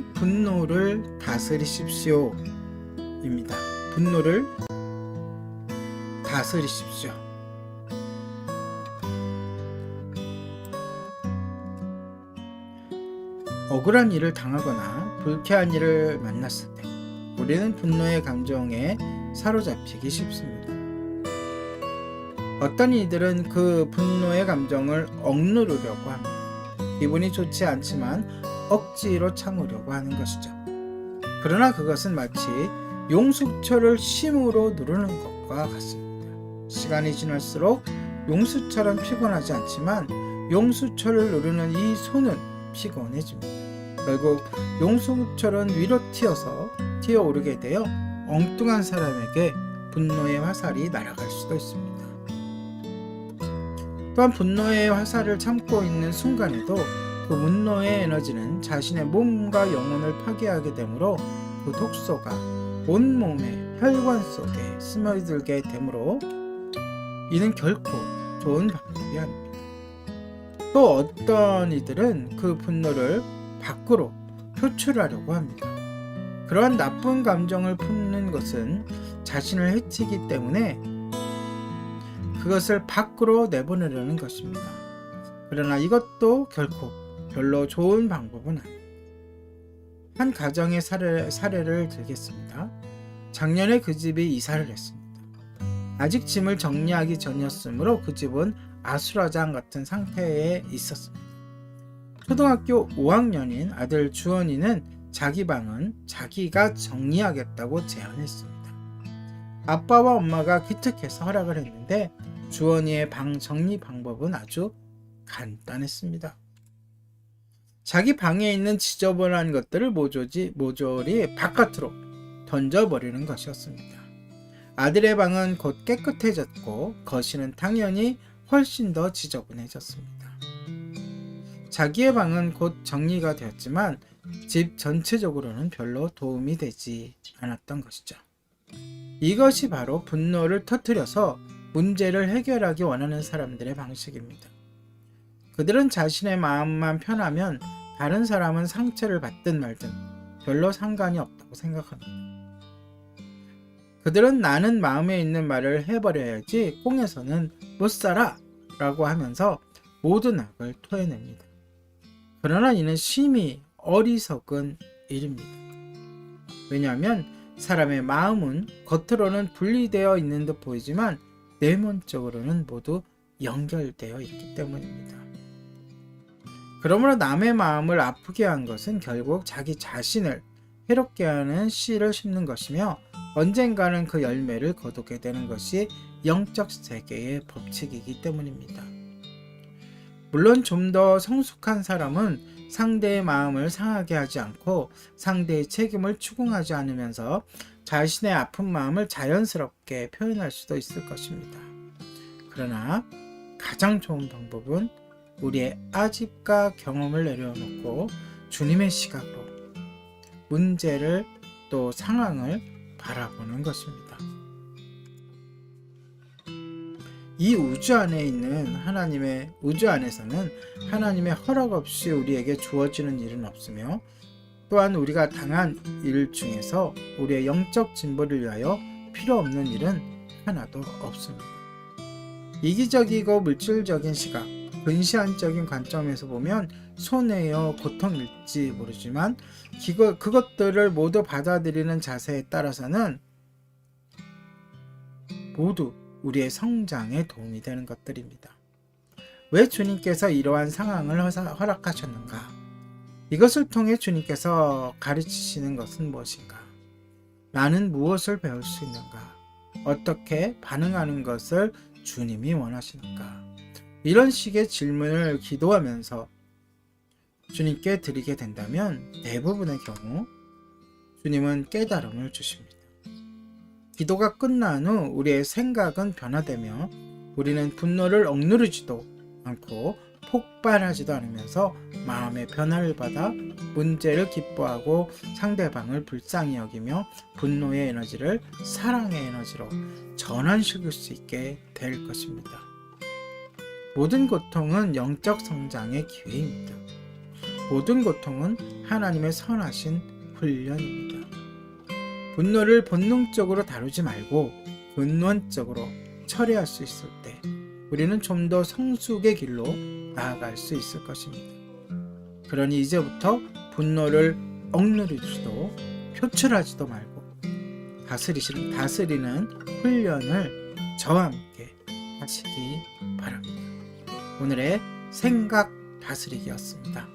우리는 분노를 다스리십시오 입니다. 분노를 다스리십시오. 억울한 일을 당하거나 불쾌한 일을 만났을 때 우리는 분노의 감정에 사로잡히기 쉽습니다. 어떤 이들은 그 분노의 감정을 억누르려고 합니다. 기분이 좋지 않지만 억지로 참으려고 하는 것이죠. 그러나 그것은 마치 용수철을 심으로 누르는 것과 같습니다. 시간이 지날수록 용수철은 피곤하지 않지만 용수철을 누르는 이 손은 피곤해집니다. 결국 용수철은 위로 튀어오르게 되어 엉뚱한 사람에게 분노의 화살이 날아갈 수도 있습니다. 또한 분노의 화살을 참고 있는 순간에도 그 분노의 에너지는 자신의 몸과 영혼을 파괴하게 되므로 그 독소가 온몸의 혈관 속에 스며들게 되므로 이는 결코 좋은 방법이 아닙니다. 또 어떤 이들은 그 분노를 밖으로 표출하려고 합니다. 그러한 나쁜 감정을 품는 것은 자신을 해치기 때문에 그것을 밖으로 내보내려는 것입니다. 그러나 이것도 결코 별로 좋은 방법은 아닙니다. 한 가정의 사례를 들겠습니다. 작년에 그 집이 이사를 했습니다. 아직 짐을 정리하기 전이었으므로 그 집은 아수라장 같은 상태에 있었습니다. 초등학교 5학년인 아들 주원이는 자기 방은 자기가 정리하겠다고 제안했습니다. 아빠와 엄마가 기특해서 허락을 했는데 주원이의 방 정리 방법은 아주 간단했습니다. 자기 방에 있는 지저분한 것들을 모조리 바깥으로 던져버리는 것이었습니다. 아들의 방은 곧 깨끗해졌고 거실은 당연히 훨씬 더 지저분해졌습니다. 자기의 방은 곧 정리가 되었지만 집 전체적으로는 별로 도움이 되지 않았던 것이죠. 이것이 바로 분노를 터뜨려서 문제를 해결하기 원하는 사람들의 방식입니다. 그들은 자신의 마음만 편하면 다른 사람은 상처를 받든 말든 별로 상관이 없다고 생각합니다. 그들은 나는 마음에 있는 말을 해버려야지 꽁에서는 못 살아 라고 하면서 모든 악을 토해냅니다. 그러나 이는 심히 어리석은 일입니다. 왜냐하면 사람의 마음은 겉으로는 분리되어 있는 듯 보이지만 내면적으로는 모두 연결되어 있기 때문입니다. 그러므로 남의 마음을 아프게 한 것은 결국 자기 자신을 해롭게 하는 씨를 심는 것이며 언젠가는 그 열매를 거두게 되는 것이 영적 세계의 법칙이기 때문입니다. 물론 좀 더 성숙한 사람은 상대의 마음을 상하게 하지 않고 상대의 책임을 추궁하지 않으면서 자신의 아픈 마음을 자연스럽게 표현할 수도 있을 것입니다. 그러나 가장 좋은 방법은 우리의 아집과 경험을 내려놓고 주님의 시각으로 문제를 또 상황을 바라보는 것입니다. 이 우주 안에 있는 우주 안에서는 하나님의 허락 없이 우리에게 주어지는 일은 없으며 또한 우리가 당한 일 중에서 우리의 영적 진보를 위하여 필요 없는 일은 하나도 없습니다. 이기적이고 물질적인 시각, 근시안적인 관점에서 보면 손해요 고통일지 모르지만 그것들을 모두 받아들이는 자세에 따라서는 모두 우리의 성장에 도움이 되는 것들입니다. 왜 주님께서 이러한 상황을 허락하셨는가? 이것을 통해 주님께서 가르치시는 것은 무엇인가? 나는 무엇을 배울 수 있는가? 어떻게 반응하는 것을 주님이 원하시는가? 이런 식의 질문을 기도하면서 주님께 드리게 된다면 대부분의 경우 주님은 깨달음을 주십니다. 기도가 끝난 후 우리의 생각은 변화되며 우리는 분노를 억누르지도 않고 폭발하지도 않으면서 마음의 변화를 받아 문제를 기뻐하고 상대방을 불쌍히 여기며 분노의 에너지를 사랑의 에너지로 전환시킬 수 있게 될 것입니다. 모든 고통은 영적 성장의 기회입니다. 모든 고통은 하나님의 선하신 훈련입니다. 분노를 본능적으로 다루지 말고 근원적으로 처리할 수 있을 때 우리는 좀 더 성숙의 길로 나아갈 수 있을 것입니다. 그러니 이제부터 분노를 억누르지도 표출하지도 말고 다스리는 훈련을 저와 함께 하시기 바랍니다. 오늘의 생각 다스리기였습니다.